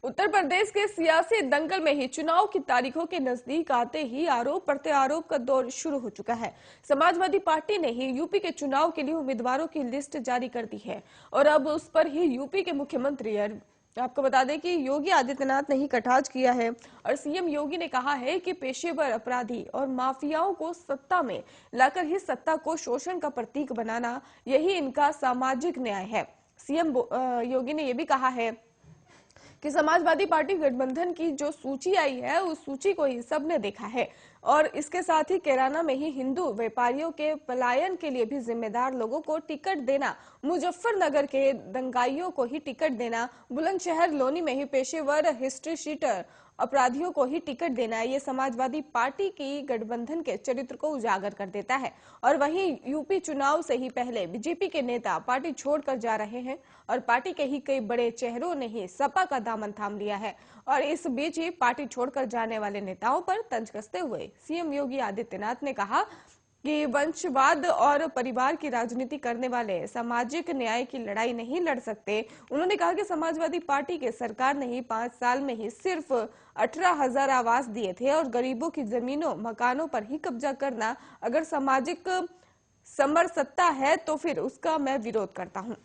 उत्तर प्रदेश के सियासी दंगल में ही चुनाव की तारीखों के नजदीक आते ही आरोप प्रत्यारोप का दौर शुरू हो चुका है। समाजवादी पार्टी ने ही यूपी के चुनाव के लिए उम्मीदवारों की लिस्ट जारी कर दी है और अब उस पर ही यूपी के मुख्यमंत्री आपको बता दें कि योगी आदित्यनाथ ने ही कटाक्ष किया है और सीएम योगी ने कहा है कि पेशेवर अपराधी और माफियाओं को सत्ता में लाकर ही सत्ता को शोषण का प्रतीक बनाना यही इनका सामाजिक न्याय है। सीएम योगी ने यह भी कहा है कि समाजवादी पार्टी गठबंधन की जो सूची आई है उस सूची को ही सबने देखा है और इसके साथ ही कैराना में ही हिंदू व्यापारियों के पलायन के लिए भी जिम्मेदार लोगों को टिकट देना, मुजफ्फरनगर के दंगाइयों को ही टिकट देना, बुलंदशहर लोनी में ही पेशेवर हिस्ट्री शीटर अपराधियों को ही टिकट देना, ये समाजवादी पार्टी की गठबंधन के चरित्र को उजागर कर देता है। और वहीं यूपी चुनाव से ही पहले बीजेपी के नेता पार्टी छोड़कर जा रहे हैं और पार्टी के ही कई बड़े चेहरों ने ही सपा का दामन थाम लिया है और इस बीच ही पार्टी छोड़कर जाने वाले नेताओं पर तंज कसते हुए सीएम योगी आदित्यनाथ ने कहा कि वंशवाद और परिवार की राजनीति करने वाले सामाजिक न्याय की लड़ाई नहीं लड़ सकते। उन्होंने कहा कि समाजवादी पार्टी के सरकार ने ही 5 साल में ही सिर्फ 18,000 आवास दिए थे और गरीबों की जमीनों मकानों पर ही कब्जा करना अगर सामाजिक समरसत्ता है तो फिर उसका मैं विरोध करता हूं।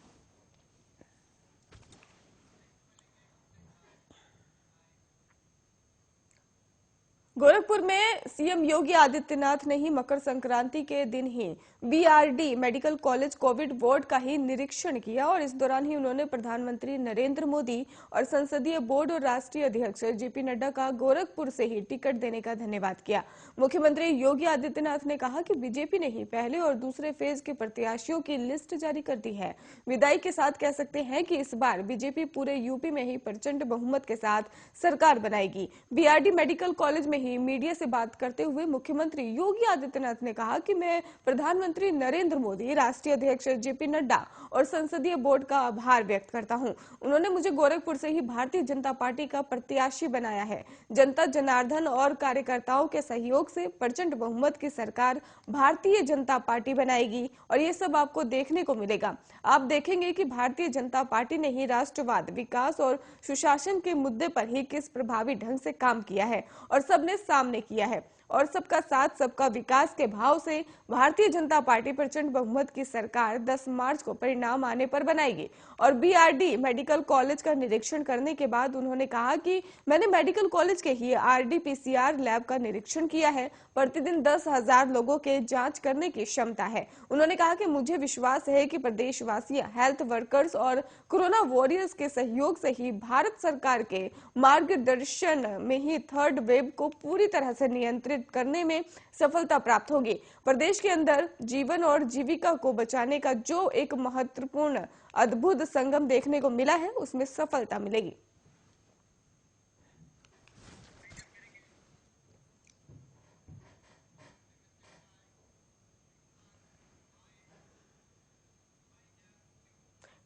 गोरखपुर में सीएम योगी आदित्यनाथ ने ही मकर संक्रांति के दिन ही BRD medical college covid ward का ही निरीक्षण किया और इस दौरान ही उन्होंने प्रधानमंत्री नरेंद्र मोदी और संसदीय बोर्ड और राष्ट्रीय अध्यक्ष जेपी नड्डा का गोरखपुर से ही टिकट देने का धन्यवाद किया। मुख्यमंत्री योगी आदित्यनाथ ने कहा कि बीजेपी ने ही पहले और दूसरे फेज के प्रत्याशियों की लिस्ट जारी कर दी है। विदाई के साथ कह सकते हैं कि इस बार बीजेपी पूरे यूपी में ही प्रचंड बहुमत के साथ सरकार बनाएगी। बीआरडी मेडिकल कॉलेज में मीडिया से बात करते हुए मुख्यमंत्री योगी आदित्यनाथ ने कहा कि मैं प्रधानमंत्री नरेंद्र मोदी, राष्ट्रीय अध्यक्ष जेपी नड्डा और संसदीय बोर्ड का आभार व्यक्त करता हूं। उन्होंने मुझे गोरखपुर से ही भारतीय जनता पार्टी का प्रत्याशी बनाया है। जनता जनार्दन और कार्यकर्ताओं के सहयोग से प्रचंड बहुमत की सरकार भारतीय जनता पार्टी बनाएगी और ये सब आपको देखने को मिलेगा। आप देखेंगे कि भारतीय जनता पार्टी ने ही राष्ट्रवाद, विकास और सुशासन के मुद्दे पर ही किस प्रभावी ढंग से काम किया है और सबने सामने किया है और सबका साथ सबका विकास के भाव से भारतीय जनता पार्टी प्रचंड बहुमत की सरकार 10 मार्च को परिणाम आने पर बनाएगी। और बीआरडी मेडिकल कॉलेज का निरीक्षण करने के बाद उन्होंने कहा कि मैंने मेडिकल कॉलेज के ही आरडीपीसीआर लैब का निरीक्षण किया है। प्रतिदिन 10,000 लोगों के जांच करने की क्षमता है। उन्होंने कहा कि मुझे विश्वास है कि प्रदेशवासी हेल्थ वर्कर्स और कोरोना वॉरियर्स के सहयोग से ही भारत सरकार के मार्गदर्शन में ही थर्ड वेव को पूरी तरह से नियंत्रित करने में सफलता प्राप्त होगी। प्रदेश के अंदर जीवन और जीविका को बचाने का जो एक महत्वपूर्ण अद्भुत संगम देखने को मिला है उसमें सफलता मिलेगी।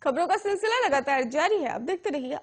खबरों का सिलसिला लगातार जारी है। अब देखते रहिए।